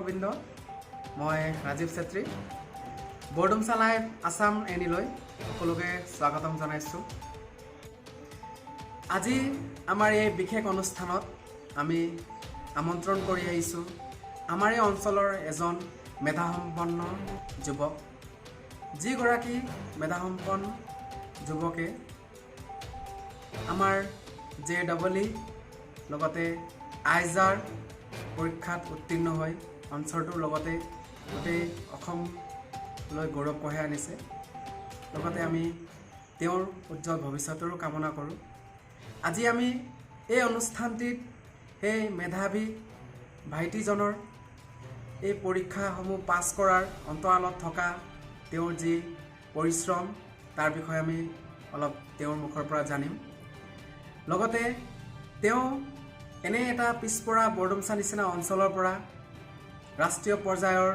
গোবিন্দ মই ৰাজীৱ চেত্ৰী বৰডুমছা লাইভ আসাম এনিলৈ সকলোকে স্বাগতম জনাইছোঁ। আজি আমাৰ এই বিশেষ অনুষ্ঠানত আমি আমন্ত্ৰণ কৰি আহিছোঁ আমাৰ এই অঞ্চলৰ এজন মেধাসম্পন্ন যুৱক, যিগৰাকী মেধাসম্পন্ন যুৱকে আমাৰ JEE লগতে আইজাৰ পৰীক্ষাত উত্তীৰ্ণ হৈ অঞ্চলটোৰ লগতে গোটেই অসমলৈ গৌৰৱ কঢ়িয়াই আনিছে। লগতে আমি তেওঁৰ উজ্জ্বল ভৱিষ্যতৰো কামনা কৰোঁ। আজি আমি এই অনুষ্ঠানটিত সেই মেধাৱী ভাইটিজনৰ এই পৰীক্ষাসমূহ পাছ কৰাৰ অন্তৰালত থকা তেওঁৰ যি পৰিশ্ৰম তাৰ বিষয়ে আমি অলপ তেওঁৰ মুখৰ পৰা জানিম। লগতে তেওঁ এনে এটা পিছপৰা বৰডুমছা নিচিনা অঞ্চলৰ পৰা ৰাষ্ট্ৰীয় পৰ্যায়ৰ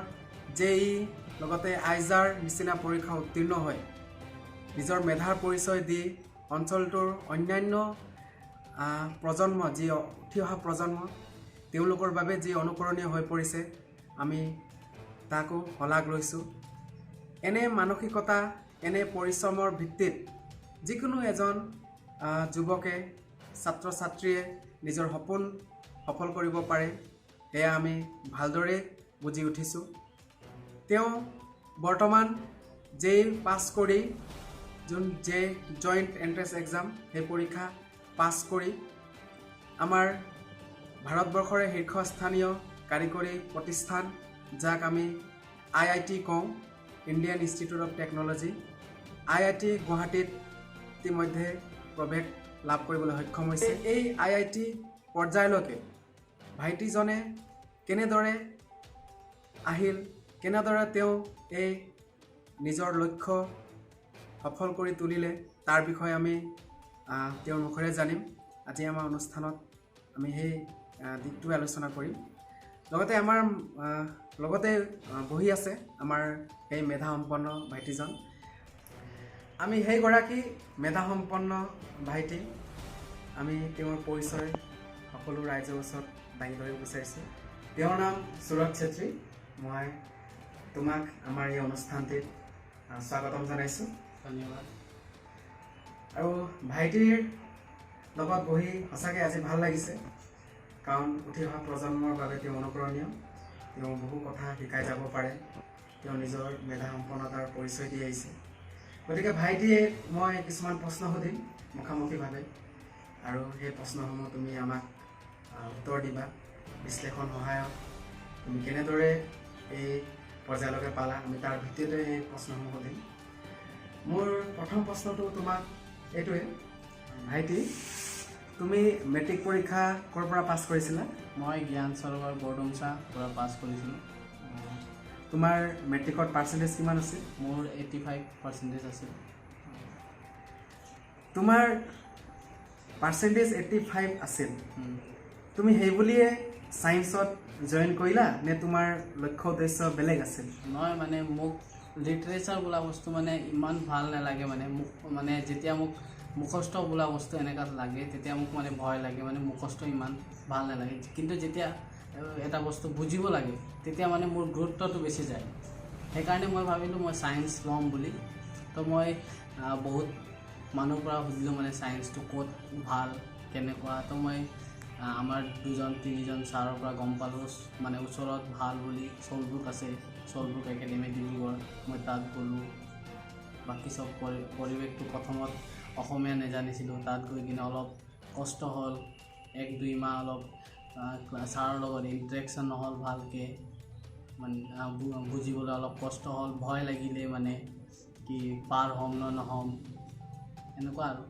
JEE লগতে আইজাৰ নিচিনা পৰীক্ষা উত্তীৰ্ণ হয় নিজৰ মেধাৰ পৰিচয় দি অঞ্চলটোৰ অন্যান্য প্ৰজন্ম যি উঠি অহা প্ৰজন্ম তেওঁলোকৰ বাবে যি অনুকৰণীয় হৈ পৰিছে, আমি তাকো শলাগ লৈছোঁ। এনে মানসিকতা এনে পৰিশ্ৰমৰ ভিত্তিত যিকোনো এজন যুৱকে ছাত্ৰ ছাত্ৰীয়ে নিজৰ সপোন সফল কৰিব পাৰে, সেয়া আমি ভালদৰে বুজি উঠিছোঁ। তেওঁ বৰ্তমান JEE পাছ কৰি জইণ্ট এন্ট্ৰেন্স এক্সাম সেই পৰীক্ষা পাছ কৰি আমাৰ ভাৰতবৰ্ষৰে শীৰ্ষস্থানীয় কাৰিকৰী প্ৰতিষ্ঠান যাক আমি IIT কওঁ, Indian institute of technology IIT গুৱাহাটীত ইতিমধ্যে প্ৰৱেশ লাভ কৰিবলৈ সক্ষম হৈছে। এই IIT পৰ্যায়লৈকে ভাইটিজনে কেনেদৰে আহিল, কেনেদৰে তেওঁ এই নিজৰ লক্ষ্য সফল কৰি তুলিলে তাৰ বিষয়ে আমি তেওঁৰ মুখেৰে জানিম। আজি আমাৰ অনুষ্ঠানত আমি সেই দিশটোৱে আলোচনা কৰিম। লগতে আমাৰ লগতে বহি আছে আমাৰ সেই মেধাসম্পন্ন ভাইটিজন। আমি সেইগৰাকী মেধাসম্পন্ন ভাইটি, আমি তেওঁৰ পৰিচয় সকলো ৰাইজৰ ওচৰত দাঙি ধৰিব বিচাৰিছোঁ। তেওঁৰ নাম সুৰজ চেত্ৰী। মই তোমাক আমাৰ এই অনুষ্ঠানটিত স্বাগতম জনাইছোঁ। ধন্যবাদ। আৰু ভাইটিৰ লগত বহি সঁচাকৈ আজি ভাল লাগিছে, কাৰণ উঠি অহা প্ৰজন্মৰ বাবে তেওঁ অনুকৰণীয়। তেওঁ বহু কথা শিকাই যাব পাৰে, তেওঁ নিজৰ মেধাসম্পন্নতাৰ পৰিচয় দি আহিছে। গতিকে ভাইটিয়ে মই কিছুমান প্ৰশ্ন সুধিম মুখামুখিভাৱে, আৰু সেই প্ৰশ্নসমূহ তুমি আমাক উত্তৰ দিবা। বিশ্লেষণ সহায়ত তুমি কেনেদৰে এই পৰ্যায়লৈকে পালা, আমি তাৰ ভিত্তিতে এই প্ৰশ্নসমূহ সুধিম। মোৰ প্ৰথম প্ৰশ্নটো তোমাক এইটোৱে, ভাইটি তুমি মেট্ৰিক পৰীক্ষা ক'ৰ পৰা পাছ কৰিছিলা? মই জ্ঞান সৰোবৰ বৰডুমছা পৰা পাছ কৰিছিলোঁ। তোমাৰ মেট্ৰিকত পাৰ্চেণ্টেজ কিমান আছিল? মোৰ 85% আছিল। তোমাৰ পাৰ্চেণ্টেজ 85 আছিল, তুমি সেই বুলিয়ে ছায়েন্সত জইন কৰিলা নে তোমাৰ লক্ষ্য উদ্দেশ্য বেলেগ আছিল? নহয়, মানে মোক লিটাৰেচাৰ বোলা বস্তু মানে ইমান ভাল নালাগে। মানে মোক মানে যেতিয়া মোক মুখস্থ বোলা বস্তু এনেকুৱা লাগে তেতিয়া মোক মানে ভয় লাগে, মানে মুখস্থ ইমান ভাল নালাগে। কিন্তু যেতিয়া এটা বস্তু বুজিব লাগে তেতিয়া মানে মোৰ গুৰুত্বটো বেছি যায়। সেইকাৰণে মই ভাবিলোঁ মই ছায়েন্স ল'ম বুলি। তো মই বহুত মানুহৰ পৰা সুধিলোঁ মানে ছায়েন্সটো ক'ত ভাল কেনেকুৱা। তো মই আমাৰ 2-3জন ছাৰৰ পৰা গম পালোঁ মানে ওচৰত ভাল বুলি চলব্ৰুক আছে, চলব্ৰুক একাডেমি ডিব্ৰুগড়। মই তাত গ'লোঁ। বাকী চব পৰিৱেশটো প্ৰথমত অসমীয়া নেজানিছিলোঁ, তাত গৈ কিনে অলপ কষ্ট হ'ল। 1-2 মাহ অলপ ছাৰৰ লগত ইণ্টাৰেকশ্যন নহ'ল ভালকৈ, মানে বুজিবলৈ অলপ কষ্ট হ'ল, ভয় লাগিলে মানে কি পাৰ হ'ম নে নহ'ম এনেকুৱা আৰু।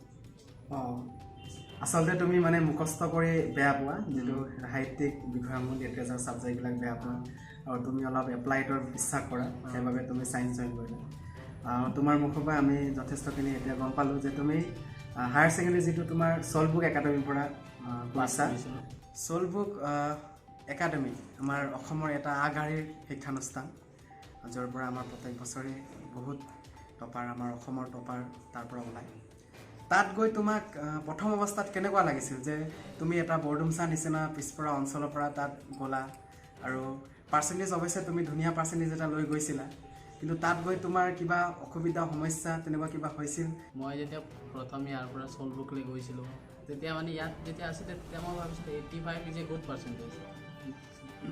আচলতে তুমি মানে মুখস্থ কৰি বেয়া পোৱা, যিটো সাহিত্যিক বিষয়সমূহ লিটাৰেচাৰ ছাবজেক্টবিলাক বেয়া পোৱা, আৰু তুমি অলপ এপ্লাইডৰ বিশ্বাস কৰা, সেইবাবে তুমি ছায়েন্স জইন কৰিলা। তোমাৰ মুখৰ পৰা আমি যথেষ্টখিনি এতিয়া গম পালোঁ যে তুমি হায়াৰ ছেকেণ্ডেৰী যিটো তোমাৰ চলব্ৰুক একাডেমীৰ পৰা কৰিছা। চলব্ৰুক একাডেমী আমাৰ অসমৰ এটা আগশাৰীৰ শিক্ষানুষ্ঠান, য'ৰ পৰা আমাৰ প্ৰত্যেক বছৰে বহুত টপাৰ, আমাৰ অসমৰ টপাৰ তাৰ পৰা ওলায়। তাত গৈ তোমাক প্ৰথম অৱস্থাত কেনেকুৱা লাগিছিল যে তুমি এটা বৰডুমছা নিচিনা পিছপৰা অঞ্চলৰ পৰা তাত গ'লা, আৰু পাৰ্চেণ্টেজ অৱশ্যে তুমি ধুনীয়া পাৰ্চেণ্টেজ এটা লৈ গৈছিলা, কিন্তু তাত গৈ তোমাৰ কিবা অসুবিধা সমস্যা তেনেকুৱা কিবা হৈছিল? মই যেতিয়া প্ৰথম ইয়াৰ পৰা চলবুকলৈ গৈছিলোঁ, তেতিয়া মানে ইয়াত যেতিয়া আছিলে তেতিয়া মই ভাবিছিলোঁ 85 ইজ এ গুড পাৰ্চেণ্টেজ,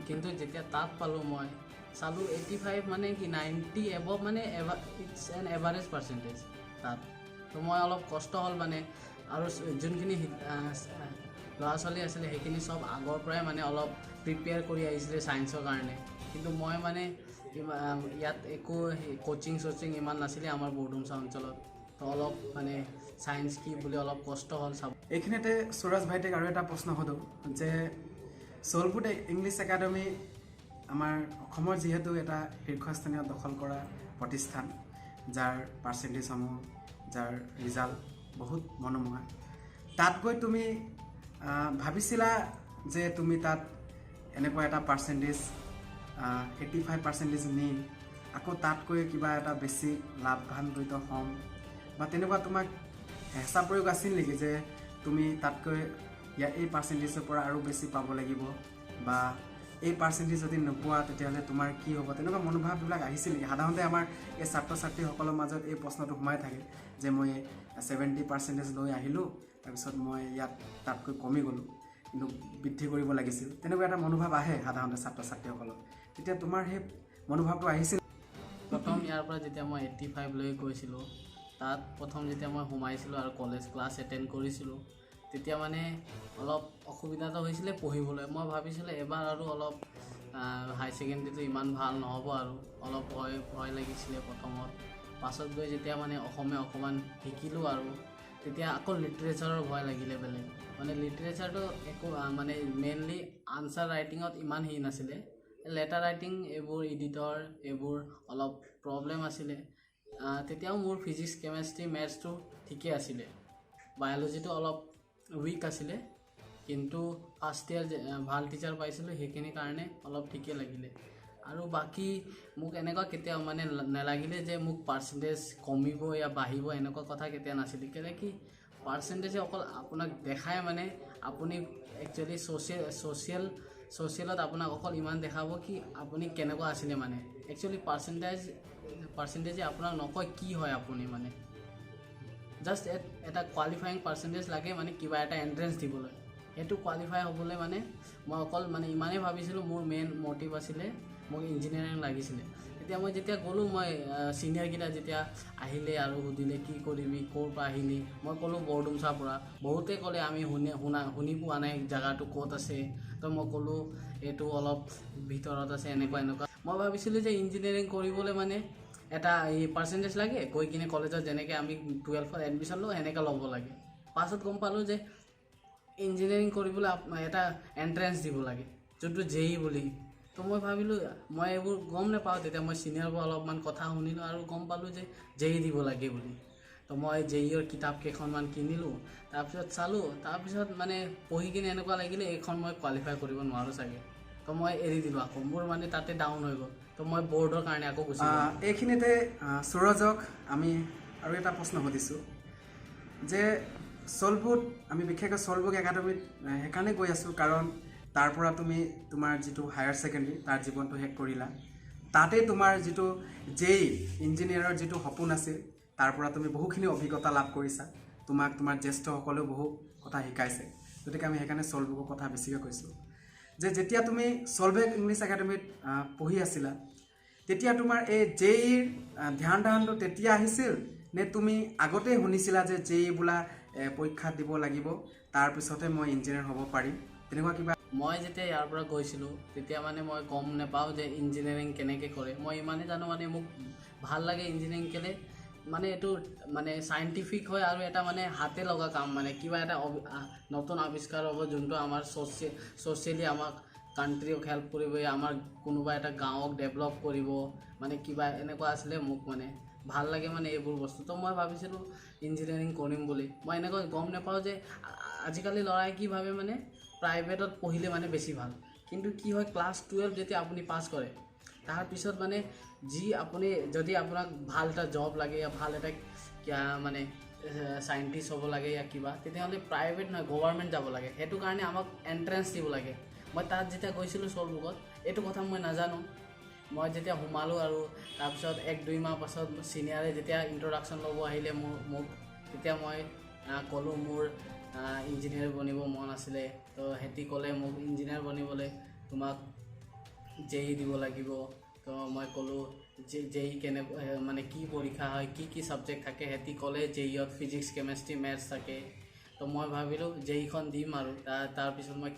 কিন্তু যেতিয়া তাত পালোঁ মই চালোঁ 85 মানে কি 90 এবভ মানে ইটছ এন এভাৰেজ পাৰ্চেণ্টেজ তাত। তো মই অলপ কষ্ট হ'ল মানে, আৰু যোনখিনি ল'ৰা ছোৱালী আছিলে সেইখিনি চব আগৰ পৰাই মানে অলপ প্ৰিপেয়াৰ কৰি আহিছিলে ছায়েন্সৰ কাৰণে, কিন্তু মই মানে ইয়াত একো কোচিং চচিং ইমান নাছিলে আমাৰ বৰডুমচা অঞ্চলত, তো অলপ মানে ছায়েন্স কি বুলি অলপ কষ্ট হ'ল চাব। এইখিনিতে সুৰজ ভাইটিক আৰু এটা প্ৰশ্ন সোধোঁ যে চলবুট ইংলিছ একাডেমি আমাৰ অসমৰ যিহেতু এটা শীৰ্ষস্থানীয় দখল কৰা প্ৰতিষ্ঠান, যাৰ পাৰ্চেণ্টেজসমূহ, যাৰ ৰিজাল্ট বহুত মনোমোহা, তাত গৈ তুমি ভাবিছিলা যে তুমি তাত এনেকুৱা এটা পাৰ্চেণ্টেজ 85% নি আকৌ তাতকৈ কিবা এটা বেছি লাভান্বিত হ'ম বা তেনেকুৱা তোমাক হেঁচা প্ৰয়োগ আছিল নেকি যে তুমি তাতকৈ এই পাৰ্চেণ্টেজৰ পৰা আৰু বেছি পাব লাগিব, বা এই পাৰ্চেণ্টেজ যদি নোপোৱা তেতিয়াহ'লে তোমাৰ কি হ'ব, তেনেকুৱা মনোভাৱবিলাক আহিছিল নেকি? সাধাৰণতে আমাৰ এই ছাত্ৰ ছাত্ৰীসকলৰ মাজত এই প্ৰশ্নটো সোমাই থাকে যে মই 70% লৈ আহিলোঁ, তাৰপিছত মই ইয়াত তাতকৈ কমি গ'লোঁ, কিন্তু বৃদ্ধি কৰিব লাগিছিল, তেনেকুৱা এটা মনোভাৱ আহে সাধাৰণতে ছাত্ৰ ছাত্ৰীসকলৰ। তেতিয়া তোমাৰ সেই মনোভাৱটো আহিছিল? প্ৰথম ইয়াৰ পৰা যেতিয়া মই 85 লৈ গৈছিলোঁ, তাত প্ৰথম যেতিয়া মই সোমাইছিলোঁ আৰু কলেজ ক্লাছ এটেণ্ড কৰিছিলোঁ, তেতিয়া মানে অলপ অসুবিধাটো হৈছিলে পঢ়িবলৈ। মই ভাবিছিলোঁ এবাৰ আৰু অলপ হাই ছেকেণ্ডেৰীটো ইমান ভাল নহ'ব, আৰু অলপ ভয় লাগিছিলে প্ৰথমত। পাছত গৈ যেতিয়া মানে অকণমান শিকিলোঁ আৰু তেতিয়া আকৌ লিটাৰেচাৰৰ ভয় লাগিলে বেলেগ। মানে লিটাৰেচাৰটো একো মানে মেইনলি আনচাৰ ৰাইটিঙত ইমান হেৰি নাছিলে, লেটাৰ ৰাইটিং এইবোৰ এডিটৰ এইবোৰ অলপ প্ৰব্লেম আছিলে। তেতিয়াও মোৰ ফিজিক্স কেমেষ্ট্ৰি মেথছটো ঠিকেই আছিলে, বায়'লজিটো অলপ উইক আছিলে, কিন্তু ফাৰ্ষ্ট ইয়াৰ ভাল টিচাৰ পাইছিলোঁ, সেইখিনি কাৰণে অলপ ঠিকেই লাগিলে। আৰু বাকী মোক এনেকুৱা কেতিয়াও মানে নালাগিলে যে মোক পাৰ্চেণ্টেজ কমিব या বাঢ়িব, এনেকুৱা কথা কেতিয়া নাছিলে। কেলৈ কি পাৰ্চেণ্টেজে অকল আপোনাক দেখায়, মানে আপুনি একচুৱেলি ছ'চিয়েলত আপোনাক অকল ইমান দেখাব কি আপুনি কেনেকুৱা আছিলে। মানে একচুৱেলি পাৰ্চেণ্টেজে আপোনাক নকয় কি হয় আপুনি, মানে জাষ্ট এটা কোৱালিফাইং পাৰ্চেণ্টেজ লাগে মানে কিবা এটা এণ্ট্ৰেঞ্চ দিবলৈ। সেইটো কোৱালিফাই হ'বলৈ মানে মই অকল মানে ইমানেই ভাবিছিলোঁ, মোৰ মেইন মটিভ আছিলে মোক ইঞ্জিনিয়াৰিং লাগিছিলে। তেতিয়া মই যেতিয়া গ'লোঁ, মই ছিনিয়ৰকেইটা যেতিয়া আহিলে আৰু সুধিলে কি কৰিবি, ক'ৰ পৰা আহিলি, মই ক'লোঁ বৰডুমচাৰ পৰা। বহুতে ক'লে আমি শুনি পোৱা নাই জেগাটো ক'ত আছে, তো মই ক'লোঁ এইটো অলপ ভিতৰত আছে, এনেকুৱা। মই ভাবিছিলোঁ যে ইঞ্জিনিয়াৰিং কৰিবলৈ মানে এটা এই পাৰ্চেণ্টেজ লাগে, গৈ কিনে কলেজত যেনেকৈ আমি 12ত এডমিশ্যন লওঁ সেনেকৈ ল'ব লাগে। পাছত গম পালোঁ যে ইঞ্জিনিয়াৰিং কৰিবলৈ এটা এণ্ট্ৰেঞ্চ দিব লাগে, যোনটো JEE বুলি। তো মই ভাবিলোঁ, মই এইবোৰ গম নাপাওঁ, তেতিয়া মই ছিনিয়ৰৰ পৰা অলপমান কথা শুনিলোঁ আৰু গম পালোঁ যে JEE দিব লাগে বুলি। তো মই JEEৰ কিতাপ কেইখনমান কিনিলোঁ, তাৰপিছত চালোঁ, তাৰপিছত মানে পঢ়ি কিনে এনেকুৱা লাগিলে এইখন মই কোৱালিফাই কৰিব নোৱাৰোঁ চাগে, তো মই এৰি দিলোঁ। আকৌ মোৰ মানে তাতে ডাউন হৈ গ'ল, তো মই বৰ্ডৰ কাৰণে আকৌ গুচি গ'লোঁ। এইখিনিতে সুৰজক আমি আৰু এটা প্ৰশ্ন সুধিছোঁ যে চলবুট, আমি বিশেষকৈ চলবুক একাডেমীত সেইকাৰণে গৈ আছোঁ কাৰণ তাৰ পৰা তুমি তোমাৰ যিটো হায়াৰ ছেকেণ্ডেৰী তাৰ জীৱনটো শেষ কৰিলা, তাতে তোমাৰ যিটো JEE ইঞ্জিনিয়াৰৰ যিটো সপোন আছিল তাৰ পৰা তুমি বহুখিনি অভিজ্ঞতা লাভ কৰিছা, তোমাক তোমাৰ জ্যেষ্ঠসকলেও বহু কথা শিকাইছে। গতিকে আমি সেইকাৰণে চলবুকৰ কথা বেছিকৈ কৈছোঁ যে যেতিয়া তুমি চলবেক ইংলিছ একাডেমীত পঢ়ি আছিলা, তেতিয়া তোমাৰ এই JEEৰ ধ্যানটো তেতিয়া আহিছিল নে তুমি আগতেই শুনিছিলা যে JEE বোলা পৰীক্ষা দিব লাগিব, তাৰপিছতে মই ইঞ্জিনিয়াৰ হ'ব পাৰিম, তেনেকুৱা কিবা? মই যেতিয়া ইয়াৰ পৰা গৈছিলোঁ তেতিয়া মানে মই গম নাপাওঁ যে ইঞ্জিনিয়াৰিং কেনেকৈ কৰে। মই ইমানেই জানো মানে মোক ভাল লাগে ইঞ্জিনিয়াৰিং কেলৈ মানে এইটো মানে চাইণ্টিফিক হয় আৰু এটা মানে হাতে লগা কাম, মানে কিবা এটা নতুন আৱিষ্কাৰ হ'ব যোনটো আমাৰ ছ'চিয়েলি আমাক কাণ্ট্ৰিক হেল্প কৰিব, আমাৰ কোনোবা এটা গাঁৱক ডেভেলপ কৰিব, মানে কিবা এনেকুৱা আছিলে। মোক মানে ভাল লাগে মানে এইবোৰ বস্তু। তো মই ভাবিছিলোঁ ইঞ্জিনিয়াৰিং কৰিম বুলি। মই এনেকৈ গম নাপাওঁ যে আজিকালি ল'ৰাই কি ভাবে মানে প্ৰাইভেটত পঢ়িলে মানে বেছি ভাল, কিন্তু কি হয় ক্লাছ 12 যেতিয়া আপুনি পাছ কৰে তাৰপিছত মানে আপুনি যদি আপোনাক ভাল এটা জব লাগে বা ভাল এটা মানে চাইণ্টিষ্ট হ'ব লাগে বা কিবা, তেতিয়াহ'লে প্ৰাইভেট নহয় গভৰ্ণমেণ্ট যাব লাগে। সেইটো কাৰণে আমাক এণ্ট্ৰেঞ্চ দিব লাগে। মই তাত যেতিয়া গৈছিলোঁ চলবুকত এইটো কথা মই নাজানো। মই যেতিয়া সোমালোঁ আৰু তাৰপিছত 1-2 মাহ পাছত ছিনিয়ৰে যেতিয়া ইণ্ট্ৰডাকশ্যন ল'ব আহিলে মোক তেতিয়া মই ক'লোঁ মোৰ ইঞ্জিনিয়াৰ বনিব মন আছিলে। তো সিহঁতি ক'লে মোক ইঞ্জিনিয়াৰ বনিবলৈ তোমাক JEE দিব লাগিব। তো মই ক'লোঁ JEE মানে কি পৰীক্ষা হয়, কি ছাবজেক্ট থাকে। সিহঁতি ক'লে JEEত ফিজিক্স কেমেষ্ট্ৰি মেথছ থাকে। তো মই ভাবিলোঁ JEEখন দিম আৰু তাৰপিছত মই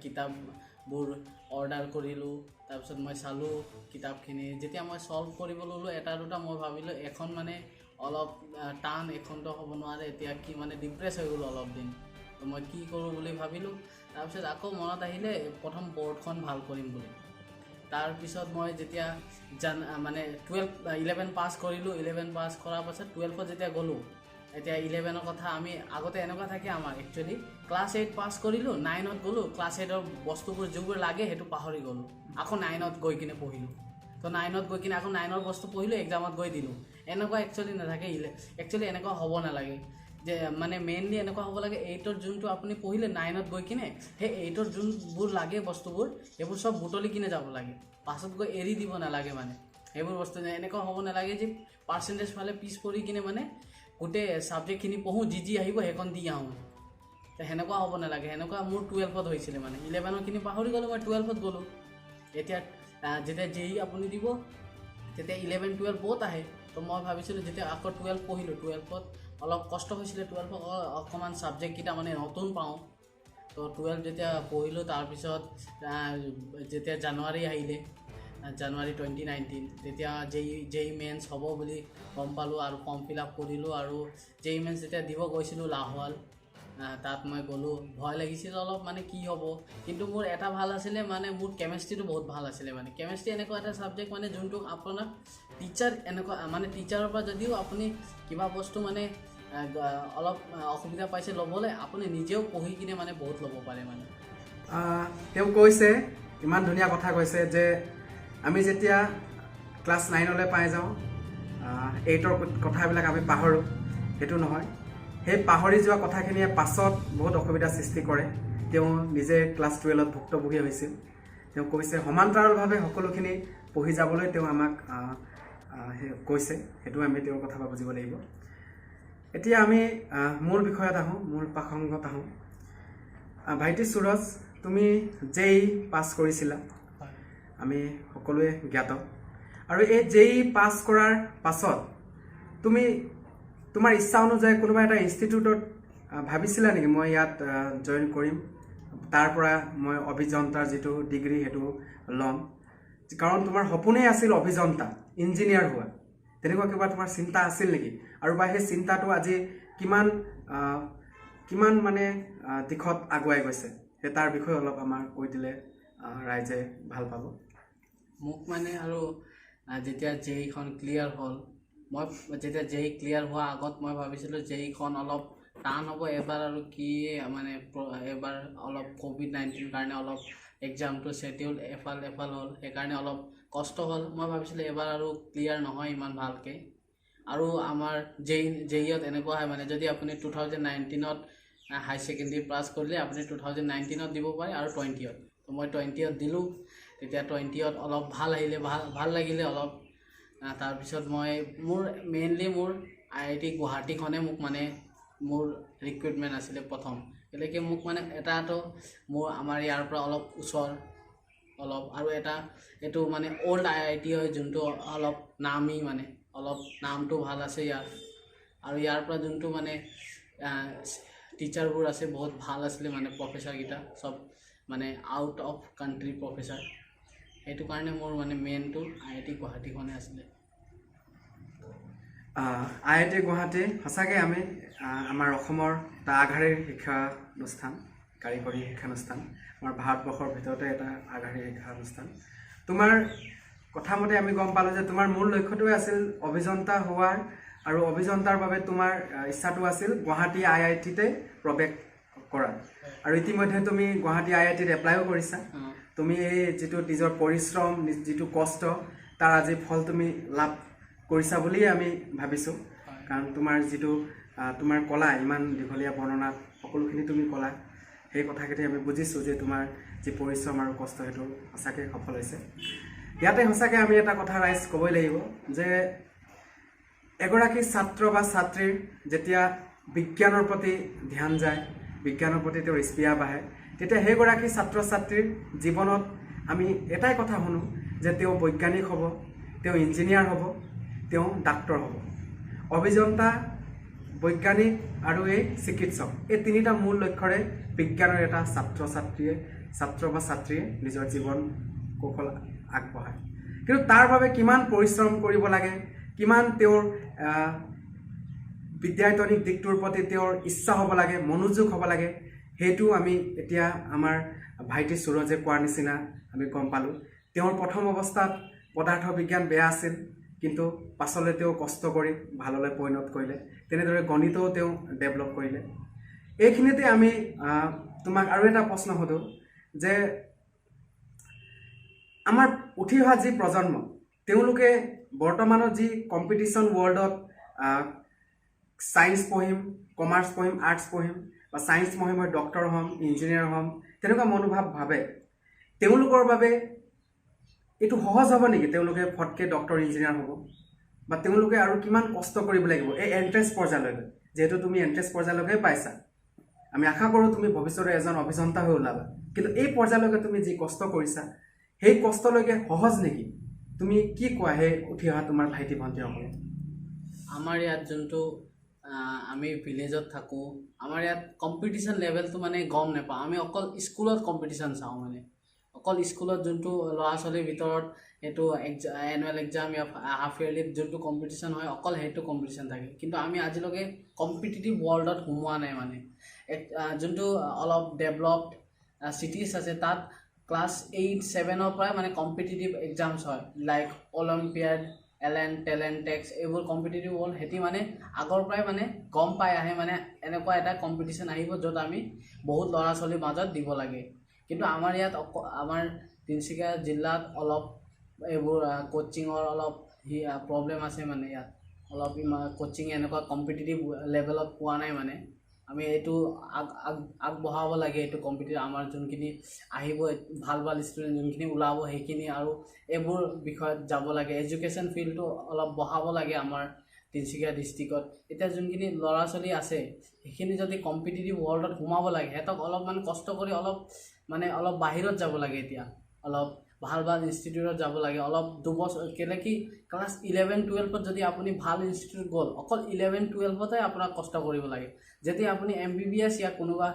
কিতাপবোৰ অৰ্ডাৰ কৰিলোঁ। তাৰপিছত মই চালোঁ কিতাপখিনি। যেতিয়া মই ছল্ভ কৰিব ল'লোঁ এটা দুটা, মই ভাবিলোঁ এখন মানে অলপ টান, এখনতো হ'ব নোৱাৰে। এতিয়া কি মানে ডিপ্ৰেছ হৈ গ'লোঁ অলপ দিন। তো মই কি কৰোঁ বুলি ভাবিলোঁ। তাৰপিছত আকৌ মনত আহিলে প্ৰথম বৰ্ডখন ভাল কৰিম বুলি। তাৰপিছত মই যেতিয়া মানে 11 পাছ কৰিলোঁ। 11 পাছ কৰাৰ পাছত 12ত যেতিয়া গ'লোঁ, এতিয়া 11ৰ কথা আমি আগতে এনেকুৱা থাকে আমাৰ একচুৱেলি ক্লাছ 8 পাছ কৰিলোঁ, 9ত গ'লোঁ, ক্লাছ 8ৰ বস্তুবোৰ যিবোৰ লাগে সেইটো পাহৰি গ'লোঁ। আকৌ 9ত গৈ কিনে পঢ়িলোঁ। তো 9ত গৈ কিনে আকৌ 9ৰ বস্তু পঢ়িলোঁ, এক্সামত গৈ দিলোঁ। এনেকুৱা একচুৱেলি নাথাকে। একচুৱেলি এনেকুৱা হ'ব নালাগে। যে মানে মেইনলি এনেকুৱা হ'ব লাগে 8ৰ যোনটো আপুনি পঢ়িলে 9ত গৈ কিনে সেই 8ৰ যোনবোৰ লাগে বস্তুবোৰ সেইবোৰ চব বুটলি কিনে যাব লাগে। পাছত গৈ এৰি দিব নালাগে। মানে সেইবোৰ বস্তু এনেকুৱা হ'ব নালাগে যে পাৰ্চেণ্টেজ ফালে পিছ পৰি কিনে মানে গোটেই ছাবজেক্টখিনি পঢ়োঁ, যি আহিব সেইখন দি আহোঁ। তো সেনেকুৱা হ'ব নালাগে। সেনেকুৱা মোৰ 12ত হৈছিলে। মানে 11ৰখিনি পাহৰি গ'লোঁ, মই 12ত গ'লোঁ। এতিয়া যেতিয়া JEE আপুনি দিব তেতিয়া 11-12 বহুত আহে। তো মই ভাবিছিলোঁ যেতিয়া আকৌ 12 পঢ়িলোঁ, 12ত অলপ কষ্ট হৈছিলে। 12ত অকণমান ছাবজেক্টকেইটা মানে নতুন পাওঁ। তো 12 যেতিয়া পঢ়িলোঁ, তাৰপিছত যেতিয়া জানুৱাৰী আহিলে, জানুৱাৰী 2019, তেতিয়া JEE মেইনছ হ'ব বুলি গম পালোঁ আৰু ফৰ্ম ফিল আপ কৰিলোঁ। আৰু JEE মেইনছ যেতিয়া দিব গৈছিলোঁ লাহোৱাল, তাত মই গ'লোঁ। ভয় লাগিছিল অলপ, মানে কি হ'ব। কিন্তু মোৰ এটা ভাল আছিলে, মানে মোৰ কেমেষ্ট্ৰিটো বহুত ভাল আছিলে। মানে কেমেষ্ট্ৰি এনেকুৱা এটা ছাবজেক্ট মানে যোনটো আপোনাক টিচাৰ এনেকুৱা মানে টিচাৰৰ পৰা যদিও আপুনি কিবা বস্তু মানে অলপ অসুবিধা পাইছে ল'বলৈ, আপুনি নিজেও পঢ়ি কিনে মানে বহুত ল'ব পাৰে। মানে তেওঁ কৈছে, ইমান ধুনীয়া কথা কৈছে যে আমি যেতিয়া ক্লাছ 9লৈ পাই যাওঁ 8ৰ কথাবিলাক আমি পাহৰোঁ। সেইটো নহয়, সেই পাহৰি যোৱা কথাখিনিয়ে পাছত বহুত অসুবিধাৰ সৃষ্টি কৰে। তেওঁ নিজে ক্লাছ 12ত ভুক্তভোগী হৈছিল। তেওঁ কৈছে সমান্তৰালভাৱে সকলোখিনি পঢ়ি যাবলৈ তেওঁ আমাক কৈছে। সেইটো আমি তেওঁৰ কথাৰ পৰা বুজিব লাগিব। এতিয়া আমি মূল বিষয়ত আহোঁ, মূল প্ৰসংগত আহোঁ। ভাইটি সুৰজ, তুমি JEE পাছ কৰিছিলা, আমি সকলোৱে জ্ঞাত। আৰু এই JEE পাছ কৰাৰ পাছত তুমি তোমাৰ ইচ্ছা অনুযায়ী কোনোবা এটা ইনষ্টিটিউটত ভাবিছিলা নেকি মই ইয়াত জইন কৰিম, তাৰ পৰা মই অভিযন্তাৰ যিটো ডিগ্ৰী সেইটো ল'ম? কাৰণ তোমাৰ সপোনেই আছিল অভিযন্তা, ইঞ্জিনিয়াৰ হোৱা। তেনেকুৱা কিবা তোমাৰ চিন্তা আছিল নেকি? আৰু বা সেই চিন্তাটো আজি কিমান মানে দিশত আগুৱাই গৈছে, সেই তাৰ বিষয়ে অলপ আমাৰ কৈ দিলে ৰাইজে ভাল পাব। মোক মানে আৰু যেতিয়া JEEখন ক্লিয়াৰ হ'ল, মই যেতিয়া JEE ক্লিয়াৰ হোৱাৰ আগত মই ভাবিছিলোঁ JEEখন অলপ টান হ'ব এবাৰ। আৰু কি মানে এবাৰ অলপ COVID-19 কাৰণে অলপ এক্সামটো ছেডিউল এফাল হ'ল, সেইকাৰণে অলপ কষ্ট হ'ল। মই ভাবিছিলোঁ এবাৰ আৰু ক্লিয়াৰ নহয় ইমান ভালকৈ। আৰু আমাৰ JEEত এনেকুৱা হয় মানে যদি আপুনি 2019ত হাই ছেকেণ্ডেৰী পাছ কৰিলে আপুনি 2019ত দিব পাৰে আৰু 20ত। তো মই 20ত দিলোঁ। তেতিয়া 20ত অলপ ভাল আহিলে, ভাল লাগিলে অলপ। তাৰপিছত মোৰ মেইনলি মোৰ IIT গুৱাহাটীখনে মোক মানে মোৰ ৰিক্ৰুইটমেণ্ট আছিলে প্ৰথম। এনেকৈ মোক মানে এটাতো মোৰ আমাৰ ইয়াৰ পৰা অলপ ওচৰ অলপ, আৰু এইটো মানে অল্ড IIT হয় যোনটো অলপ নামী, মানে অলপ নামটো ভাল আছে ইয়াৰ। আৰু ইয়াৰ পৰা যোনটো মানে টিচাৰবোৰ আছে বহুত ভাল আছিলে, মানে প্ৰফেচাৰকেইটা চব মানে আউট অফ কাণ্ট্ৰি প্ৰফেচাৰ। সেইটো কাৰণে মোৰ মানে মেইনটো IIT গুৱাহাটীখনে আছিলে। IIT গুৱাহাটী সঁচাকৈ আমাৰ অসমৰ এটা আগশাৰীৰ শিক্ষানুষ্ঠান, কাৰিকৰী শিক্ষানুষ্ঠান, আমাৰ ভাৰতবৰ্ষৰ ভিতৰতে এটা আগশাৰীৰ শিক্ষানুষ্ঠান। তোমাৰ কথা মতে আমি গম পালোঁ যে তোমাৰ মূল লক্ষ্যটোৱে আছিল অভিযন্তা হোৱাৰ, আৰু অভিযন্তাৰ বাবে তোমাৰ ইচ্ছাটো আছিল গুৱাহাটী IITতে প্ৰৱেশ কৰাৰ। আৰু ইতিমধ্যে তুমি গুৱাহাটী IITত এপ্লাইও কৰিছা। তুমি এই যিটো নিজৰ পৰিশ্ৰম, যিটো কষ্ট, তাৰ আজি ফল তুমি লাভ কৰিছা বুলিয়ে আমি ভাবিছোঁ। কাৰণ তোমাৰ যিটো তোমাৰ কলা, ইমান দীঘলীয়া বৰ্ণনাত সকলোখিনি তুমি কলা, সেই কথাকেইটা আমি বুজিছোঁ যে তোমাৰ যি পৰিশ্ৰম আৰু কষ্ট সেইটো সঁচাকৈ সফল হৈছে। ইয়াতে সঁচাকৈ আমি এটা কথা ৰাইজ ক'বই লাগিব যে এগৰাকী ছাত্ৰ বা ছাত্ৰীৰ যেতিয়া বিজ্ঞানৰ প্ৰতি ধ্যান যায়, বিজ্ঞানৰ প্ৰতি তেওঁৰ স্পৃহা বাঢ়ে, তেতিয়া সেইগৰাকী ছাত্ৰ ছাত্ৰীৰ জীৱনত আমি এটাই কথা শুনো যে তেওঁ বৈজ্ঞানিক হ'ব, তেওঁ ইঞ্জিনিয়াৰ হ'ব, তেওঁ ডাক্তৰ হ'ব। অভিযন্তা, বৈজ্ঞানিক আৰু এই চিকিৎসক, এই তিনিটা মূল লক্ষ্যৰে বিজ্ঞানৰ এটা ছাত্ৰ বা ছাত্ৰীয়ে নিজৰ জীৱন কৌশল আগবঢ়ায়। কিন্তু তাৰ বাবে কিমান পৰিশ্ৰম কৰিব লাগে, কিমান তেওঁৰ বিদ্যায়তনিক দিশটোৰ প্ৰতি তেওঁৰ ইচ্ছা হ'ব লাগে, মনোযোগ হ'ব লাগে, সেইটো আমি এতিয়া আমাৰ ভাইটি সুৰজে কোৱাৰ নিচিনা আমি গম পালোঁ। তেওঁৰ প্ৰথম অৱস্থাত পদাৰ্থ বিজ্ঞান বেয়া আছিল, কিন্তু পাছলৈ তেওঁ কষ্ট কৰি ভাললৈ পৰিণত কৰিলে। তেনেদৰে গণিতও তেওঁ ডেভেলপ কৰিলে। এইখিনিতে আমি তোমাক আৰু এটা প্ৰশ্ন সোধোঁ যে আমাৰ উঠি অহা যি প্ৰজন্ম, তেওঁলোকে বৰ্তমানত যি কম্পিটিশ্যন ৱৰ্ল্ডত ছায়েন্স পঢ়িম, কমাৰ্চ পঢ়িম, আৰ্টছ পঢ়িম, বা ছায়েন্স পঢ়িম মই ডক্টৰ হ'ম, ইঞ্জিনিয়াৰ হ'ম, তেনেকুৱা মনোভাৱ ভাবে, তেওঁলোকৰ বাবে এইটো সহজ হ'ব নেকি? তেওঁলোকে ফটকৈ ডক্টৰ ইঞ্জিনিয়াৰ হ'ব, বা তেওঁলোকে আৰু কিমান কষ্ট কৰিব লাগিব এই এণ্ট্ৰেঞ্চ পৰ্যায়লৈকে? যিহেতু তুমি এণ্ট্ৰেঞ্চ পৰ্যায়লৈকে পাইছা, আমি আশা কৰোঁ তুমি ভৱিষ্যতে এজন অভিযন্তা হৈ ওলাবা। কিন্তু এই পৰ্যায়লৈকে তুমি যি কষ্ট কৰিছা, সেই কষ্টলৈকে সহজ নেকি? তুমি কি কোৱা সেই উঠি অহা তোমাৰ ভাইটি ভণ্টিসকলে? আমাৰ ইয়াত যোনটো আমি ভিলেজত থাকোঁ, আমাৰ ইয়াত কম্পিটিশ্যন লেভেলটো মানে গম নাপাওঁ। আমি অকল স্কুলত কম্পিটিশ্যন চাওঁ, মানে অকল স্কুলত যোনটো ল'ৰা ছোৱালীৰ ভিতৰত এইটো এনুৱেল এক্সাম या হাফ ইয়াৰলিত যোনটো কম্পিটিশ্যন হয়, অকল সেইটো কম্পিটিশ্যন থাকে। কিন্তু আমি আজিলৈকে কম্পিটিটিভ ৱৰ্ল্ডত সোমোৱা নাই। মানে যোনটো অলপ ডেভেলপড চিটিজ আছে, তাত ক্লাছ 8-7ৰ পৰাই মানে কম্পিটিটিভ এক্সামছ হয়, লাইক অলিম্পিয়াড, এলেন, টেলেণ্ট টেক্স, এইবোৰ কম্পিটিটিভ ৱৰ্ল্ড। সিহঁতি মানে আগৰ পৰাই মানে গম পাই আহে মানে এনেকুৱা এটা কম্পিটিশ্যন আহিব য'ত আমি বহুত ল'ৰা ছোৱালীৰ মাজত দিব লাগে। কিন্তু আমাৰ ইয়াত আমাৰ তিনিচুকীয়া জিলাত অলপ এইবোৰ কোচিঙৰ অলপ প্ৰব্লেম আছে। মানে ইয়াত অলপ কোচিং এনেকুৱা কম্পিটিটিভ লেভেলত পোৱা নাই। মানে আমি এইটো আগবঢ়াব লাগে, এইটো কম্পিটিটিভ আমাৰ যোনখিনি আহিব ভাল ভাল ষ্টুডেণ্ট যোনখিনি ওলাব, সেইখিনি আৰু এইবোৰ বিষয়ত যাব লাগে। এডুকেশ্যন ফিল্ডটো অলপ বঢ়াব লাগে আমাৰ তিনিচুকীয়া ডিষ্ট্ৰিক্টত। এতিয়া যোনখিনি ল'ৰা ছোৱালী আছে, সেইখিনি যদি কম্পিটিটিভ ৱৰ্ল্ডত সোমাব লাগে, সিহঁতক অলপমান কষ্ট কৰি অলপ বাহিৰত যাব লাগে। এতিয়া অলপ ভাল ভাল ইনষ্টিটিউটত যাব লাগে, অলপ 2 বছৰ। কেলে কি ক্লাছ 11-12ত যদি আপুনি ভাল ইনষ্টিটিউট গ'ল, অকল 11-12তে আপোনাক কষ্ট কৰিব লাগে। যেতিয়া আপুনি MBBS या কোনোবা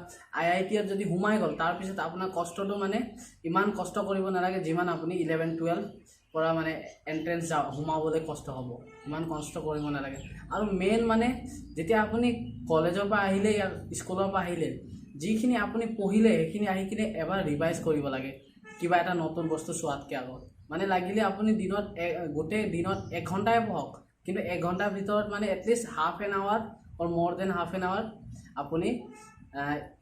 IITত যদি সোমাই গ'ল, তাৰপিছত আপোনাৰ কষ্টটো মানে ইমান কষ্ট কৰিব নালাগে যিমান আপুনি 11-12 পৰা মানে এণ্ট্ৰেঞ্চ সোমাবলৈ কষ্ট হ'ব, ইমান কষ্ট কৰিব নালাগে। আৰু মেইন মানে যেতিয়া আপুনি কলেজৰ পৰা আহিলে या স্কুলৰ পৰা আহিলে, যিখিনি আপুনি পঢ়িলে সেইখিনি আহি কিনে এবাৰ ৰিভাইজ কৰিব লাগে, কিবা এটা নতুন বস্তু চোৱাতকৈ আগত। মানে লাগিলে আপুনি গোটেই দিনত 1 ঘণ্টাই পঢ়ক, কিন্তু 1 ঘণ্টাৰ ভিতৰত মানে at least half an hour or more than half an hour আপুনি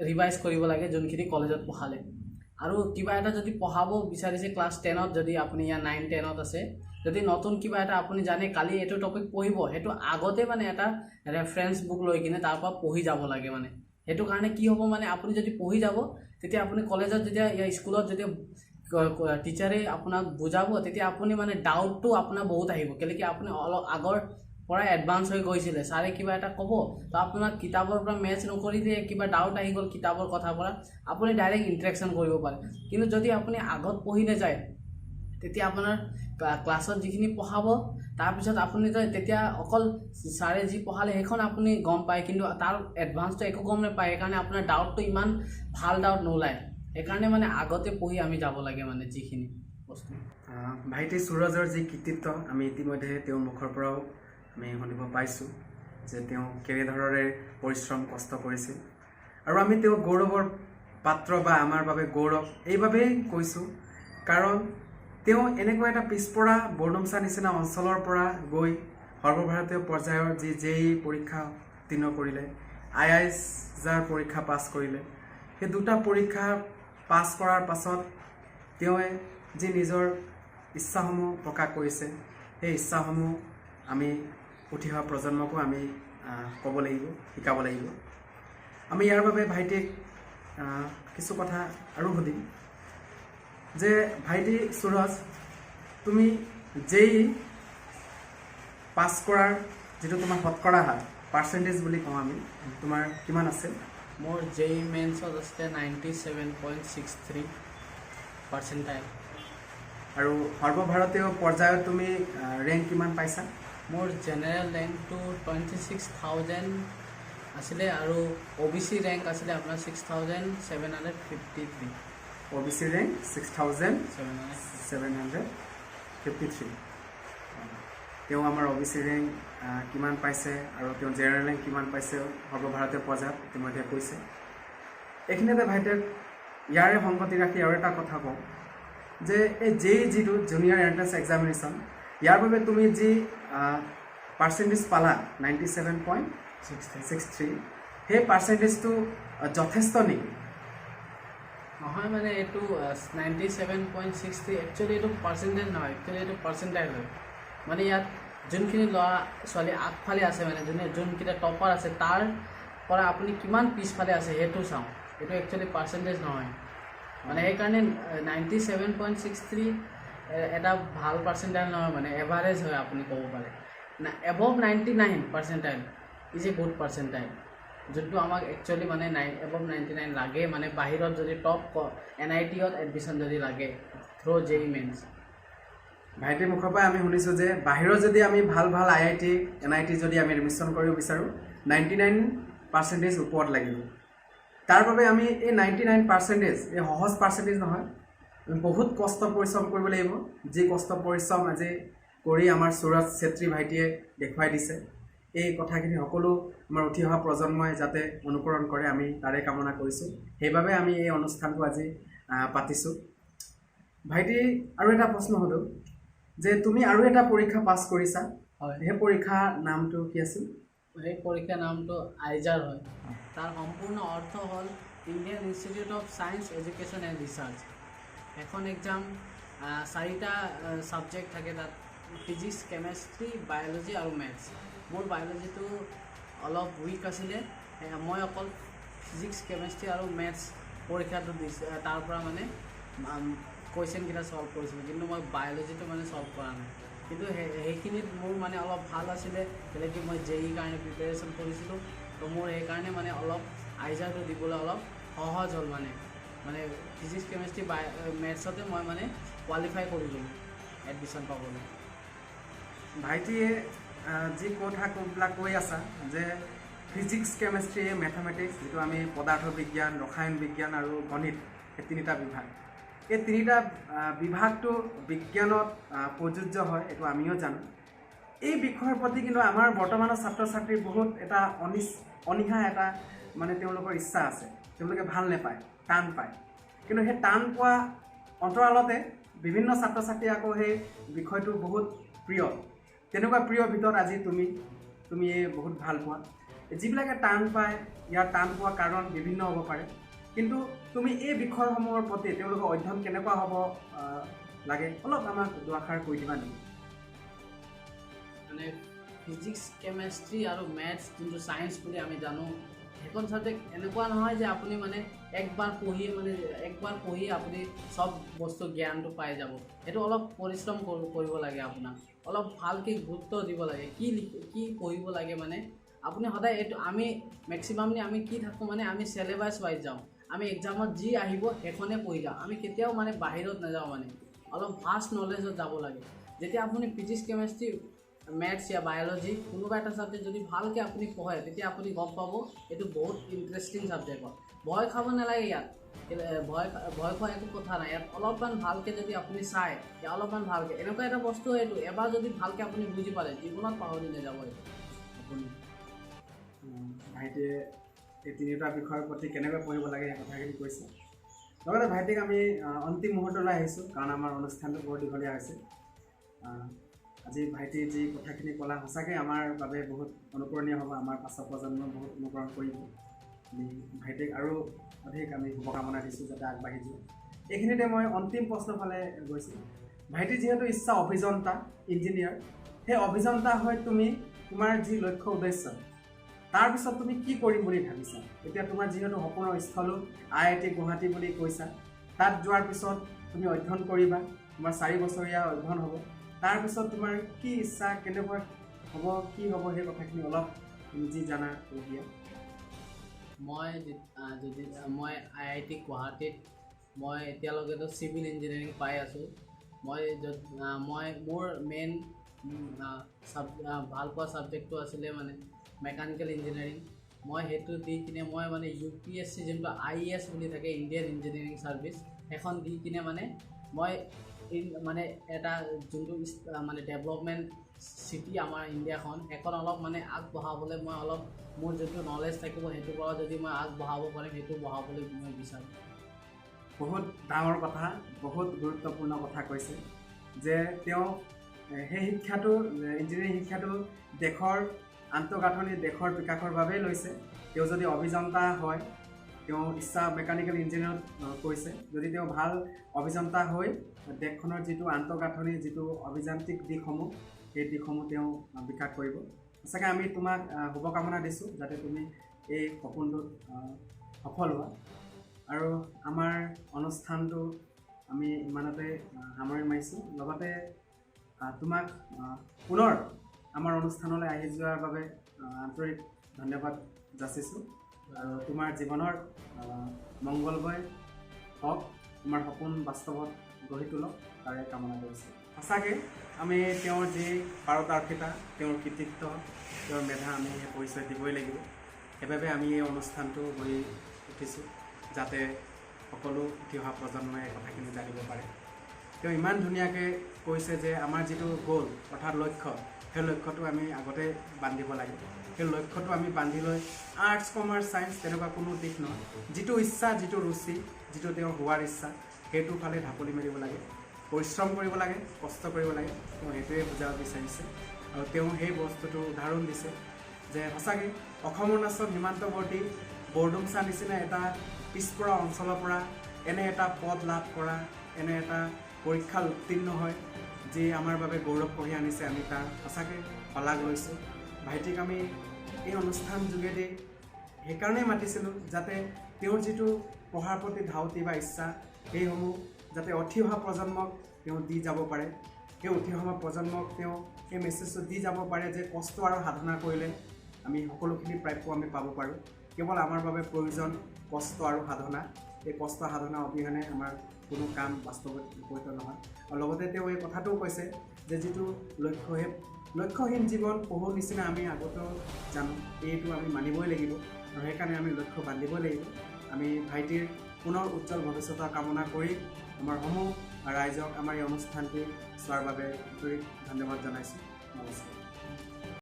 ৰিভাইজ কৰিব লাগে যোনখিনি কলেজত পঢ়ালে। আৰু কিবা এটা যদি পঢ়াব বিচাৰিছে ক্লাছ 10ত, যদি আপুনি ইয়াৰ 9-10ত আছে, যদি নতুন কিবা এটা আপুনি জানে কালি এইটো টপিক পঢ়িব, সেইটো আগতে মানে এটা ৰেফাৰেঞ্চ বুক লৈ কিনে তাৰ পৰা পঢ়ি যাব লাগে। মানে সেইটো কাৰণে কি হ'ব, মানে আপুনি যদি পঢ়ি যাব, তেতিয়া আপুনি কলেজত যেতিয়া স্কুলত যেতিয়া টিচাৰে আপোনাক বুজাব, তেতিয়া আপুনি মানে ডাউটটো আপোনাৰ বহুত আহিব। কেলে কি আপুনি অলপ আগৰ পৰা এডভান্স হৈ গৈছিলে, ছাৰে কিবা এটা ক'ব, তো আপোনাক কিতাপৰ পৰা মেচ নকৰি দিয়ে, কিবা ডাউট আহি গ'ল কিতাপৰ কথাৰ পৰা, আপুনি ডাইৰেক্ট ইণ্টাৰেকশ্যন কৰিব পাৰে। কিন্তু যদি আপুনি আগত পঢ়ি নাযায়, তেতিয়া আপোনাৰ ক্লাছত যিখিনি পঢ়াব, তাৰপিছত আপুনি তেতিয়া অকল ছাৰে যি পঢ়ালে সেইখন আপুনি গম পায়, কিন্তু তাৰ এডভান্সটো একো গম নাপায়। সেইকাৰণে আপোনাৰ ডাউটটো ইমান ভাল ডাউট নোলায়। সেইকাৰণে মানে আগতে পঢ়ি আমি যাব লাগে, মানে যিখিনি বস্তু। ভাইটি সুৰজৰ যি কৃতিত্ব আমি ইতিমধ্যে তেওঁৰ মুখৰ পৰাও আমি শুনিব পাইছোঁ যে তেওঁ কেনেধৰণেৰে পৰিশ্ৰম কষ্ট কৰিছিল। আৰু আমি তেওঁ গৌৰৱৰ পাত্ৰ, বা আমাৰ বাবে গৌৰৱ এইবাবেই কৈছোঁ কাৰণ তেওঁ এনেকুৱা এটা পিছপৰা বৰডুমচা নিচিনা অঞ্চলৰ পৰা গৈ সৰ্বভাৰতীয় পৰ্যায়ৰ যি JEE পৰীক্ষা উত্তীৰ্ণ কৰিলে, IISER পৰীক্ষা পাছ কৰিলে। সেই 2টা পৰীক্ষা পাছ কৰাৰ পাছত তেওঁ যি নিজৰ ইচ্ছাসমূহ প্ৰকাশ কৰিছে, সেই ইচ্ছাসমূহ আমি উঠি অহা প্ৰজন্মকো আমি ক'ব লাগিব, শিকাব লাগিব। আমি ইয়াৰ বাবে ভাইটিক কিছু কথা আৰু সুধিম যে ভাইটি সুৰজ তুমি যেই পাছ কৰাৰ যিটো তোমাৰ শতকৰা হাৰ পাৰ্চেণ্টেজ বুলি কওঁ আমি তোমাৰ কিমান আছে মোৰ JEE মেইনছত আছে 97.63 পাৰ্চেণ্টাইল আৰু সৰ্বভাৰতীয় পৰ্যায়ত তুমি ৰেংক কিমান পাইছা মোৰ জেনেৰেল ৰেংকটো 26,000 আছিলে আৰু OBC ৰেংক আছিলে আপোনাৰ 6,753 OBC ৰেংক 6,753 তেওঁ আমাৰ OBC ৰেংক কিমান পাইছে আৰু তেওঁ জেনেৰেল ৰেংক কিমান পাইছে সৰ্বভাৰতীয় পৰ্যায়ত ইতিমধ্যে কৈছে এইখিনিতে ভাইটিক ইয়াৰে সংগতি ৰাখি আৰু এটা কথা কওঁ যে এই যিটো জুনিয়ৰ এণ্ট্ৰেন্স এক্সামিনেশ্যন ইয়াৰ বাবে তুমি যি পাৰ্চেণ্টেজ পালা 97.63 সেই পাৰ্চেণ্টেজটো যথেষ্ট নেকি নহয় মানে এইটো 97.63 একচুৱেলি এইটো পাৰ্চেণ্টেজ নহয় একচুৱেলি এইটো পাৰ্চেণ্টাইল হয় মানে ইয়াত যোনখিনি ল'ৰা ছোৱালী আগফালে আছে মানে যোনকেইটা টপাৰ আছে তাৰ পৰা আপুনি কিমান পিছফালে আছে সেইটো চাওঁ এইটো একচুৱেলি পাৰ্চেণ্টেজ নহয় মানে সেইকাৰণে 97.63 এটা ভাল পাৰ্চেণ্টাইল নহয় মানে এভাৰেজ হয় আপুনি ক'ব পাৰে না এবভ 99 পাৰ্চেণ্টাইল ইজ এ গুড পাৰ্চেণ্টাইল যোনটো আমাক একচুৱেলি মানে এবভ 99 লাগে মানে বাহিৰত যদি টপ NIT-ত এডমিশ্যন যদি লাগে থ্ৰু JEE মেইনছ ভাইটিৰ মুখৰ পৰা আমি শুনিছোঁ যে বাহিৰত যদি আমি ভাল IIT NIT যদি আমি এডমিশ্যন কৰিব বিচাৰোঁ 99% ওপৰত লাগিব তাৰ বাবে আমি এই 99% এই সহজ পাৰ্চেণ্টেজ নহয় বহুত কষ্ট পৰিশ্ৰম কৰিব লাগিব যি কষ্ট পৰিশ্ৰম আজি কৰি আমাৰ সুৰজ চেত্ৰী ভাইটিয়ে দেখুৱাই দিছে এই কথাখিনি সকলো আমাৰ উঠি অহা প্ৰজন্মই যাতে অনুকৰণ কৰে আমি তাৰে কামনা কৰিছোঁ সেইবাবে আমি এই অনুষ্ঠানটো আজি পাতিছোঁ ভাইটি আৰু এটা প্ৰশ্ন হ'ল যে তুমি আৰু এটা পৰীক্ষা পাছ কৰিছা হয় সেই পৰীক্ষাৰ নামটো কি আছিল সেই পৰীক্ষাৰ নামটো আইজাৰ হয় তাৰ সম্পূৰ্ণ অৰ্থ হ'ল Indian institute of science education and research এখন এক্সাম 4টা ছাবজেক্ট থাকে তাত ফিজিক্স কেমেষ্ট্ৰি বায়'লজি আৰু মেথছ মোৰ বায়'লজিটো অলপ উইক আছিলে মই অকল ফিজিক্স কেমেষ্ট্ৰি আৰু মেথছ পৰীক্ষাটো দিছোঁ তাৰ পৰা মানে কুৱেশ্যনকেইটা ছল্ভ কৰিছিলোঁ কিন্তু মই বায়'লজিটো মানে ছল্ভ কৰা নাই কিন্তু সেইখিনিত মোৰ মানে অলপ ভাল আছিলে বেলেগ মই JEE কাৰণে প্ৰিপেৰেশ্যন কৰিছিলোঁ তো মোৰ সেইকাৰণে মানে অলপ আইজাৰটো দিবলৈ অলপ সহজ হ'ল মানে ফিজিক্স কেমেষ্ট্ৰি মেথছতে মই মানে কোৱালিফাই কৰিলোঁ এডমিশ্যন পাবলৈ ভাইটিয়ে যি কথাবিলাক কৈ আছা যে ফিজিক্স কেমেষ্ট্ৰি মেথামেটিক্স যিটো আমি পদাৰ্থ বিজ্ঞান ৰসায়ন বিজ্ঞান আৰু গণিত এই তিনিটা বিভাগ এই তিনিটা বিভাগটো বিজ্ঞানত প্ৰযোজ্য হয় এইটো আমিও জানো এই বিষয়ৰ প্ৰতি কিন্তু আমাৰ বৰ্তমানৰ ছাত্ৰ ছাত্ৰীৰ বহুত এটা অনীহা এটা মানে তেওঁলোকৰ ইচ্ছা আছে তেওঁলোকে ভাল নাপায় টান পায় কিন্তু সেই টান পোৱা অন্তৰালতে বিভিন্ন ছাত্ৰ ছাত্ৰী আকৌ সেই বিষয়টো বহুত প্ৰিয় তেনেকুৱা প্ৰিয় ভিতৰত আজি তুমি বহুত ভাল পোৱা যিবিলাকে টান পায় ইয়াৰ টান পোৱা কাৰণ বিভিন্ন হ'ব পাৰে কিন্তু তুমি এই বিষয়সমূহৰ প্ৰতি তেওঁলোকৰ অধ্যয়ন কেনেকুৱা হ'ব লাগে অলপ আমাক দুআষাৰ কৈ দিবা নেকি মানে ফিজিক্স কেমেষ্ট্ৰি আৰু মেথছ যোনটো ছায়েন্স বুলি আমি জানো সেইখন ছাবজেক্ট এনেকুৱা নহয় যে আপুনি মানে একবাৰ পঢ়িয়ে আপুনি চব বস্তু জ্ঞানটো পাই যাব সেইটো অলপ পৰিশ্ৰম কৰিব লাগে আপোনাক অলপ ভালকৈ গুৰুত্ব দিব লাগে কি পঢ়িব লাগে মানে আপুনি সদায় এইটো আমি মেক্সিমামলি আমি কি থাকোঁ মানে আমি চিলেবাছ ৱাইজ যাওঁ আমি এক্সামত যি আহিব সেইখনে পঢ়ি যাওঁ আমি কেতিয়াও মানে বাহিৰত নাযাওঁ মানে অলপ ভাষ্ট নলেজত যাব লাগে যেতিয়া আপুনি ফিজিক্স কেমেষ্ট্ৰি মেথছ বা বায়'লজি কোনোবা এটা ছাবজেক্ট যদি ভালকৈ আপুনি পঢ়ে তেতিয়া আপুনি গম পাব এইটো বহুত ইণ্টাৰেষ্টিং ছাবজেক্ট হয় ভয় খাব নালাগে ইয়াত ভয় খোৱা একো কথা নাই ইয়াত অলপমান ভালকৈ যদি আপুনি চায় অলপমান ভালকৈ এনেকুৱা এটা বস্তু এইটো এবাৰ যদি ভালকৈ আপুনি বুজি পালে জীৱনত পাহৰি নাযাব আপুনি ভাইটিয়ে এই তিনিটা বিষয়ৰ প্ৰতি কেনেকৈ পঢ়িব লাগে সেই কথাখিনি কৈছে লগতে ভাইটিক আমি অন্তিম মুহূৰ্তলৈ আহিছোঁ কাৰণ আমাৰ অনুষ্ঠানটো বৰ দীঘলীয়া হৈছে আজি ভাইটিৰ যি কথাখিনি ক'লা সঁচাকৈ আমাৰ বাবে বহুত অনুকৰণীয় হ'ব আমাৰ পাছৰ প্ৰজন্মই বহুত অনুকৰণ কৰিব ভাইটিক আৰু অধিক আমি শুভকামনা দিছোঁ যাতে আগবাঢ়ি যাওঁ এইখিনিতে মই অন্তিম প্ৰশ্নৰ ফালে গৈছোঁ ভাইটিৰ যিহেতু ইচ্ছা অভিযন্তা ইঞ্জিনিয়াৰ সেই অভিযন্তা হৈ তুমি তোমাৰ যি লক্ষ্য উদ্দেশ্য তাৰপিছত তুমি কি কৰিম বুলি ভাবিছা এতিয়া তোমাৰ যিহেতু সপোনৰ স্থলো IIT গুৱাহাটী বুলি কৈছা তাত যোৱাৰ পিছত তুমি অধ্যয়ন কৰিবা, তোমাৰ 4 বছৰীয়া অধ্যয়ন হ'ব। তাৰপিছত তোমাৰ কি ইচ্ছা, কেনেকুৱা হ'ব, কি হ'ব, সেই কথাখিনি অলপ তুমি যি জানা কৈ দিয়া। মই যদি মই IIT গুৱাহাটীত মই এতিয়ালৈকেতো চিভিল ইঞ্জিনিয়াৰিং পাই আছোঁ। মই মোৰ মেইন ভাল পোৱা ছাবজেক্টটো আছিলে মানে মেকানিকেল ইঞ্জিনিয়াৰিং। মই সেইটো দি কিনে মই মানে UPSC যোনটো IES বুলি থাকে, ইণ্ডিয়ান ইঞ্জিনিয়াৰিং ছাৰ্ভিচ, সেইখন দি কিনে মানে মই মানে এটা যোনটো মানে ডেভেলপমেণ্ট চিটি আমাৰ ইণ্ডিয়াখন, সেইখন অলপ মানে আগবঢ়াবলৈ মই অলপ মোৰ যোনটো নলেজ থাকিব সেইটোৰ পৰা যদি মই আগবঢ়াব পাৰিম, সেইটো বঢ়াবলৈ মই বিচাৰোঁ। বহুত ডাঙৰ কথা, বহুত গুৰুত্বপূৰ্ণ কথা কৈছে যে তেওঁ সেই শিক্ষাটো, ইঞ্জিনিয়াৰিং শিক্ষাটো দেশৰ আন্তঃগাঁথনি, দেশৰ বিকাশৰ বাবেই লৈছে। তেওঁ যদি অভিযন্তা হয়, তেওঁ ইচ্ছা মেকানিকেল ইঞ্জিনিয়াৰত কৰিছে, যদি তেওঁ ভাল অভিযন্তা হৈ দেশখনৰ যিটো আন্তঃগাঁথনি, যিটো অভিযান্ত্ৰিক দিশসমূহ, সেই দিশসমূহ তেওঁ বিকাশ কৰিব। সঁচাকৈ আমি তোমাক শুভকামনা দিছোঁ যাতে তুমি এই সপোনটোত সফল হোৱা। আৰু আমাৰ অনুষ্ঠানটো আমি ইমানতে সামৰণি মাৰিছোঁ। লগতে তোমাক পুনৰ আমাৰ অনুষ্ঠানলৈ আহি যোৱাৰ বাবে আন্তৰিক ধন্যবাদ যাচিছোঁ। আৰু তোমাৰ জীৱনৰ মংগলময় হওক, তোমাৰ সপোন বাস্তৱত গঢ়ি তোলক, তাৰে কামনা কৰিছোঁ। সঁচাকৈ আমি তেওঁৰ যি পাৰদৰ্শিতা, তেওঁৰ কৃতিত্ব, তেওঁৰ মেধা, আমি সেই পৰিচয় দিবই লাগিব। সেইবাবে আমি এই অনুষ্ঠানটো গঢ়ি উঠিছোঁ যাতে সকলো উঠি অহা প্ৰজন্মই এই কথাখিনি জানিব পাৰে। তেওঁ ইমান ধুনীয়াকৈ কৈছে যে আমাৰ যিটো গ'ল অৰ্থাৎ লক্ষ্য, সেই লক্ষ্যটো আমি আগতে বান্ধিব লাগে। সেই লক্ষ্যটো আমি বান্ধি লৈ আৰ্টছ, কমাৰ্চ, ছায়েন্স তেনেকুৱা কোনো দিশ নহয়, যিটো ইচ্ছা, যিটো ৰুচি, যিটো তেওঁৰ হোৱাৰ ইচ্ছা, সেইটোৰ ফালে ঢাপলি মেলিব লাগে, পৰিশ্ৰম কৰিব লাগে, কষ্ট কৰিব লাগে। তেওঁ সেইটোৱে বুজাব বিচাৰিছে। আৰু তেওঁ সেই বস্তুটো উদাহৰণ দিছে যে সঁচাকৈ অসম অৰুণাচল সীমান্তৱৰ্তী বৰডুমচা নিচিনা এটা পিছপৰা অঞ্চলৰ পৰা এনে এটা পদ লাভ কৰা, এনে এটা পৰীক্ষাত উত্তীৰ্ণ হয়, যি আমাৰ বাবে গৌৰৱ কঢ়িয়াই আনিছে। আমি তাৰ সঁচাকৈ শলাগ লৈছোঁ। ভাইটিক আমি এই অনুষ্ঠান যোগেদি সেইকাৰণেই মাতিছিলোঁ যাতে তেওঁৰ যিটো পঢ়াৰ প্ৰতি ধাউতি বা ইচ্ছা, সেইসমূহ যাতে উঠি অহা প্ৰজন্মক তেওঁ দি যাব পাৰে। সেই উঠি অহা প্ৰজন্মক তেওঁ সেই মেছেজটো দি যাব পাৰে যে কষ্ট আৰু সাধনা কৰিলে আমি সকলোখিনি প্ৰাপ্য আমি পাব পাৰোঁ। কেৱল আমাৰ বাবে প্ৰয়োজন কষ্ট আৰু সাধনা। এই কষ্ট সাধনা অবিহনে আমাৰ কোনো কাম বাস্তৱত উপনীত নহয়। আৰু লগতে তেওঁ এই কথাটোও কৈছে যে যিটো লক্ষ্যহীন জীৱন পহুৰ নিচিনা আমি আগতেও জানো, এইটো আমি মানিবই লাগিব। আৰু সেইকাৰণে আমি লক্ষ্য বান্ধিবই লাগিব। আমি ভাইটিৰ পুনৰ উজ্জ্বল ভৱিষ্যতৰ কামনা কৰি আমাৰ সমূহ ৰাইজক আমাৰ এই অনুষ্ঠানটি চোৱাৰ বাবে আন্তৰিক ধন্যবাদ জনাইছোঁ। নমস্কাৰ।